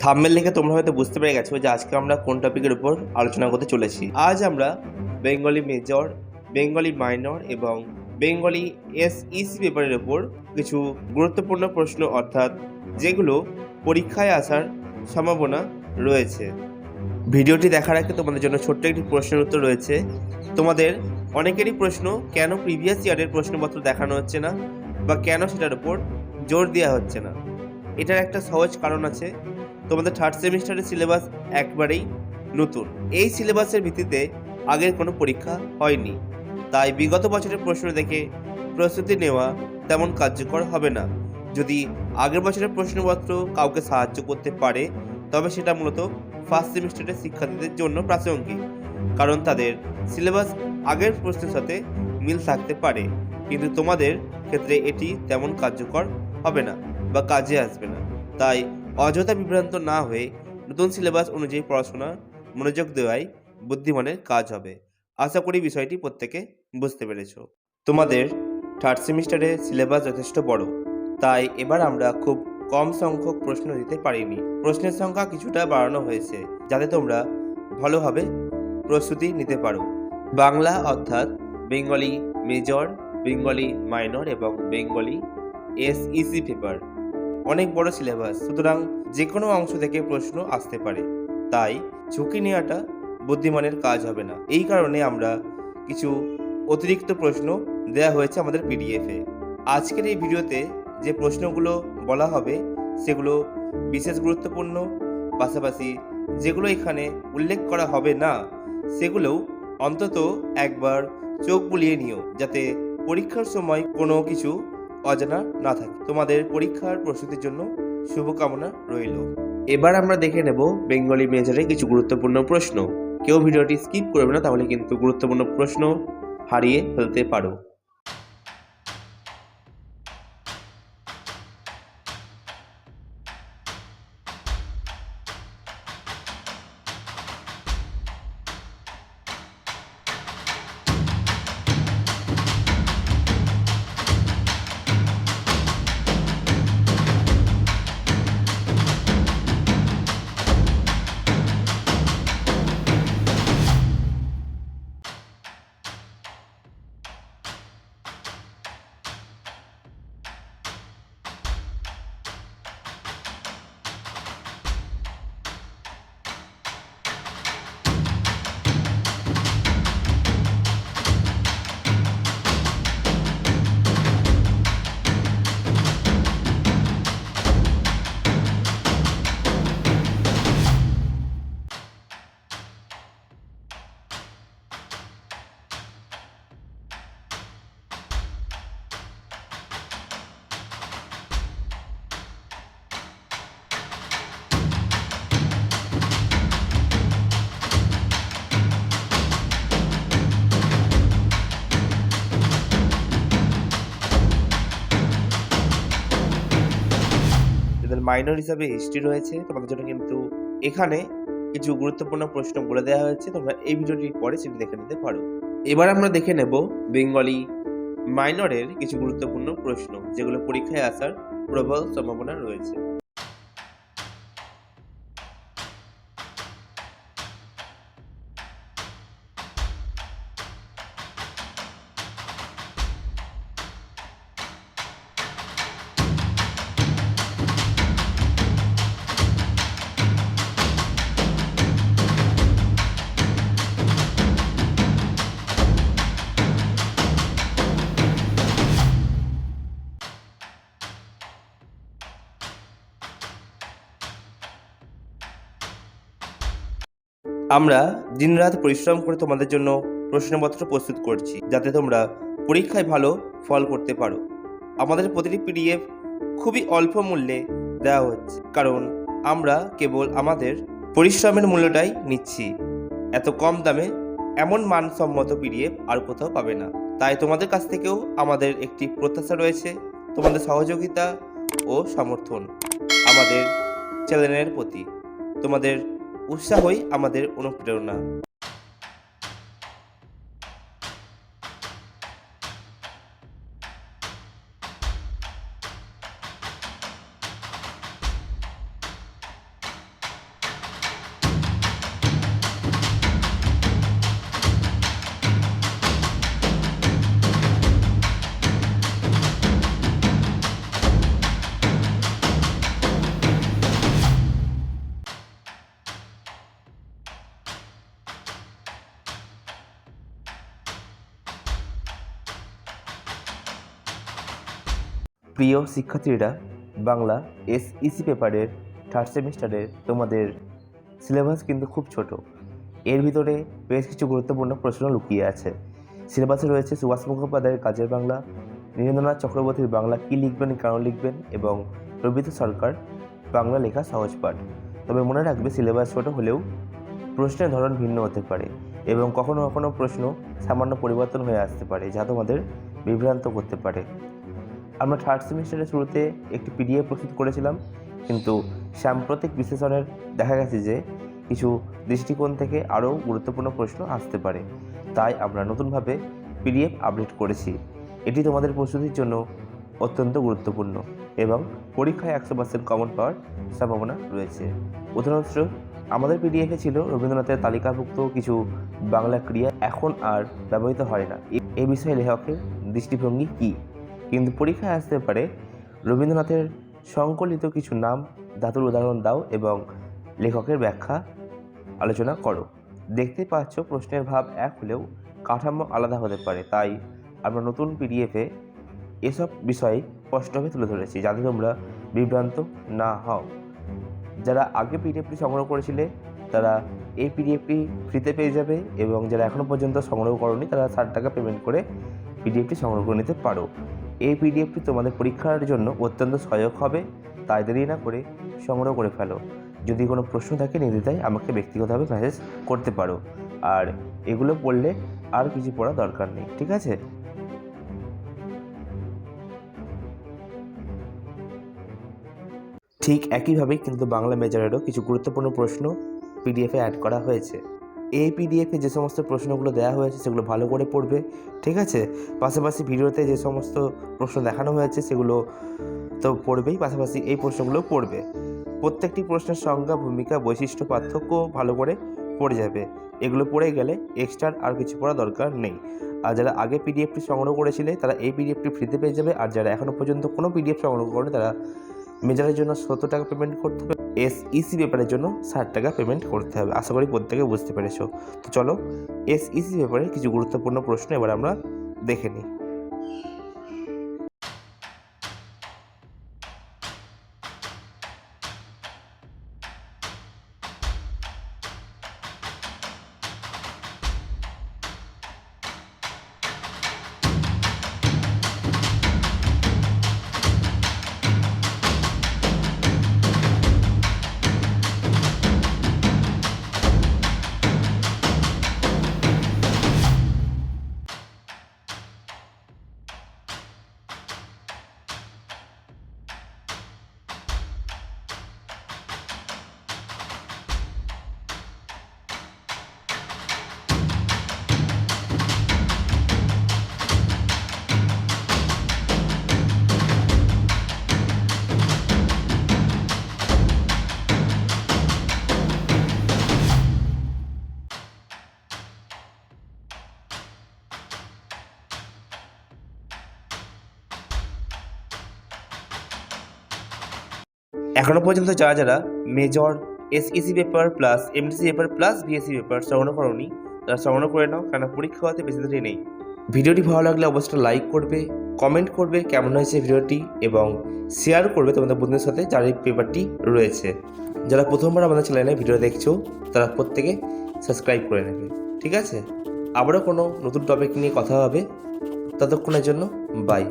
Thumbnail দেখে তোমরা হয়তো বুঝতে পেরে গেছো যে আজকে আমরা কোন টপিকের উপর আলোচনা করতে চলেছি। আজ আমরা বেঙ্গলি মেজর, বেঙ্গলি মাইনর এবং বেঙ্গলি এসইসি পেপারের উপর কিছু গুরুত্বপূর্ণ প্রশ্ন অর্থাৎ যেগুলো পরীক্ষায় আসার সম্ভাবনা রয়েছে। ভিডিওটি দেখার আগে তোমাদের জন্য ছোট্ট একটি প্রশ্নের উত্তর রয়েছে। তোমাদের অনেকেরই প্রশ্ন, কেন প্রিভিয়াস ইয়ারের প্রশ্নপত্র দেখানো হচ্ছে না বা কেন সেটার উপর জোর দেওয়া হচ্ছে না। এটার একটা সহজ কারণ আছে। তোমাদের থার্ড সেমিস্টারের সিলেবাস একবারেই নতুন। এই সিলেবাসের ভিত্তিতে আগের কোনো পরীক্ষা হয়নি, তাই বিগত বছরের প্রশ্ন দেখে প্রস্তুতি নেওয়া তেমন কার্যকর হবে না। যদি আগের বছরের প্রশ্নপত্র কাউকে সাহায্য করতে পারে তবে সেটা মূলত ফার্স্ট সেমিস্টারের শিক্ষার্থীদের জন্য প্রাসঙ্গিক, কারণ তাদের সিলেবাস আগের প্রশ্নের সাথে মিল থাকতে পারে, কিন্তু তোমাদের ক্ষেত্রে এটি তেমন কার্যকর হবে না বা কাজে আসবে না। তাই অযথা বিভ্রান্ত না হয়ে নতুন সিলেবাস অনুযায়ী পড়াশোনা মনোযোগ দেওয়াই বুদ্ধিমানের কাজ হবে। আশা করি বিষয়টি প্রত্যেকে বুঝতে পেরেছ। তোমাদের থার্ড সেমিস্টারে সিলেবাস যথেষ্ট বড়, তাই এবার আমরা খুব কম সংখ্যক প্রশ্ন দিতে পারিনি। প্রশ্নের সংখ্যা কিছুটা বাড়ানো হয়েছে যাতে তোমরা ভালোভাবে প্রস্তুতি নিতে পারো। বাংলা অর্থাৎ বেঙ্গলি মেজর, বেঙ্গলি মাইনর এবং বেঙ্গলি এসইসি পেপার অনেক বড় সিলেবাস, সুতরাং যে কোনো অংশ থেকে প্রশ্ন আসতে পারে, তাই ঝুঁকি নেওয়াটা বুদ্ধিমানের কাজ হবে না। এই কারণে আমরা কিছু অতিরিক্ত প্রশ্ন দেওয়া হয়েছে আমাদের পিডিএফে। আজকের এই ভিডিওতে যে প্রশ্নগুলো বলা হবে সেগুলো বিশেষ গুরুত্বপূর্ণ, পাশাপাশি যেগুলো এখানে উল্লেখ করা হবে না সেগুলোও অন্তত একবার চোখ বুলিয়ে নিও, যাতে পরীক্ষার সময় কোনো কিছু অজানা না থাকে। তোমাদের পরীক্ষার প্রস্তুতির জন্য শুভকামনা রইল। এবার আমরা দেখে নেব বেঙ্গলি মেজরের কিছু গুরুত্বপূর্ণ প্রশ্ন। কেউ ভিডিওটি স্কিপ করবে না, তাহলে কিন্তু গুরুত্বপূর্ণ প্রশ্ন হারিয়ে ফেলতে পারো। এদের মাইনর হিসাবে হিস্ট্রি রয়েছে তোমাদের জন্য, কিন্তু এখানে কিছু গুরুত্বপূর্ণ প্রশ্ন বলে দেওয়া হয়েছে, তোমরা এই ভিডিওটির পরে সেটি দেখে নিতে পারো। এবার আমরা দেখে নেব বেঙ্গলি মাইনরের কিছু গুরুত্বপূর্ণ প্রশ্ন যেগুলো পরীক্ষায় আসার প্রবল সম্ভাবনা রয়েছে। আমরা দিনরাত পরিশ্রম করে তোমাদের জন্য প্রশ্নপত্র প্রস্তুত করছি যাতে তোমরা পরীক্ষায় ভালো ফল করতে পারো। আমাদের প্রতিটি পিডিএফ খুবই অল্প মূল্যে দেওয়া হচ্ছে, কারণ আমরা কেবল আমাদের পরিশ্রমের মূল্যটাই নিচ্ছি। এত কম দামে এমন মানসম্মত পিডিএফ আর কোথাও পাবে না। তাই তোমাদের কাছ থেকেও আমাদের একটি প্রত্যাশা রয়েছে, তোমাদের সহযোগিতা ও সমর্থন আমাদের চ্যানেলের প্রতি। তোমাদের উৎসাহই আমাদের অনুপ্রেরণা। প্রিয় শিক্ষার্থীরা, বাংলা এসইসি পেপারের থার্ড সেমিস্টারের তোমাদের সিলেবাস কিন্তু খুব ছোট। এর ভিতরে বেশ কিছু গুরুত্বপূর্ণ প্রশ্ন লুকিয়ে আছে। সিলেবাসে রয়েছে সুভাষ মুখোপাধ্যায়ের কাজের বাংলা, নীরেন্দ্রনাথ চক্রবর্তীর বাংলা কী লিখবেন, কেন লিখবেন এবং রবীন্দ্র সরকার বাংলা লেখা সহজ পাঠ। তবে মনে রাখবে, সিলেবাস ছোট হলেও প্রশ্নের ধরন ভিন্ন হতে পারে এবং কখনো কখনো প্রশ্ন সামান্য পরিবর্তন হয়ে আসতে পারে, যা তোমাদের বিভ্রান্ত করতে পারে। আমরা থার্ড সেমিস্টারের শুরুতে একটি পিডিএফ প্রস্তুত করেছিলাম, কিন্তু সাম্প্রতিক বিশ্লেষণের দেখা গেছে যে কিছু দৃষ্টিকোণ থেকে আরও গুরুত্বপূর্ণ প্রশ্ন আসতে পারে। তাই আমরা নতুনভাবে পিডিএফ আপডেট করেছি। এটি তোমাদের প্রস্তুতির জন্য অত্যন্ত গুরুত্বপূর্ণ এবং পরীক্ষায় 100% কমন পাওয়ার সম্ভাবনা রয়েছে। উদাহরণস্বরূপ, আমাদের পিডিএফে ছিল রবীন্দ্রনাথের তালিকাভুক্ত কিছু বাংলা ক্রিয়া এখন আর ব্যবহৃত হয় না। এ বিষয়ে লেখকের দৃষ্টিভঙ্গি কী? কিন্তু পরীক্ষায় আসতে পারে রবীন্দ্রনাথের সংকলিত কিছু নাম, ধাতুর উদাহরণ দাও এবং লেখকের ব্যাখ্যা আলোচনা করো। দেখতে পাচ্ছ, প্রশ্নের ভাব এক হলেও কাঠামো আলাদা হতে পারে। তাই আমরা নতুন পিডিএফে এসব বিষয় স্পষ্টভাবে তুলে ধরেছি, যাতে তোমরা বিভ্রান্ত না হও। যারা আগে পিডিএফটি সংগ্রহ করেছিলে তারা এই পিডিএফটি ফ্রিতে পেয়ে যাবে এবং যারা এখনও পর্যন্ত সংগ্রহ করোনি তারা 60 টাকা পেমেন্ট করে পিডিএফটি সংগ্রহ করে নিতে পারো। এই পিডিএফটি তোমাদের পরীক্ষার জন্য অত্যন্ত সহায়ক হবে, তাই দেরি না করে সংগ্রহ করে ফেলো। যদি কোনো প্রশ্ন থাকে নির্দ্বিধায় আমাকে ব্যক্তিগতভাবে মেসেজ করতে পারো। আর এগুলো পড়লে আর কিছু পড়া দরকার নেই, ঠিক আছে? ঠিক একইভাবে কিন্তু বাংলা মেজরেরও কিছু গুরুত্বপূর্ণ প্রশ্ন পিডিএফে অ্যাড করা হয়েছে। এই পিডিএফে যে সমস্ত প্রশ্নগুলো দেওয়া হয়েছে সেগুলো ভালো করে পড়বে, ঠিক আছে? পাশাপাশি ভিডিওতে যে সমস্ত প্রশ্ন দেখানো হয়েছে সেগুলো তো পড়বেই, পাশাপাশি এই প্রশ্নগুলো পড়বে। প্রত্যেকটি প্রশ্নের সংজ্ঞা, ভূমিকা, বৈশিষ্ট্য, পার্থক্য ভালো করে পড়ে যাবে। এগুলো পড়ে গেলে এক্সট্রা আর কিছু পড়া দরকার নেই। আর যারা আগে পিডিএফটি সংগ্রহ করেছিলে তারা এই পিডিএফটি ফ্রিতে পেয়ে যাবে। আর যারা এখনও পর্যন্ত কোনো পিডিএফ সংগ্রহ করেনি তারা মেজরের জন্য 70 টাকা পেমেন্ট করতে হবে, এসইসি পেপারের জন্য 60 টাকা পেমেন্ট করতে হবে। আশা করি প্রত্যেকে বুঝতে পেরেছো। তো চলো, এসইসি পেপারে কিছু গুরুত্বপূর্ণ প্রশ্ন এবার আমরা দেখে নিই। এখনও পর্যন্ত যারা যারা major SEC paper plus MDC paper plus BSc paper সংগ্রহ করোনি তারা সংগ্রহ করে নাও, কেন পরীক্ষা হতে বেশি দেরি নেই। ভিডিওটি ভালো লাগলে অবশ্যই লাইক করবে, কমেন্ট করবে কেমন হয়েছে ভিডিওটি এবং শেয়ার করবে তোমাদের বন্ধুদের সাথে যার এই পেপারটি রয়েছে। যারা প্রথমবার আমাদের চ্যানেলে ভিডিও দেখছো তারা প্রত্যেকে সাবস্ক্রাইব করে নেবে, ঠিক আছে? আবারও কোনো নতুন টপিক নিয়ে কথা হবে, ততক্ষণের জন্য বাই।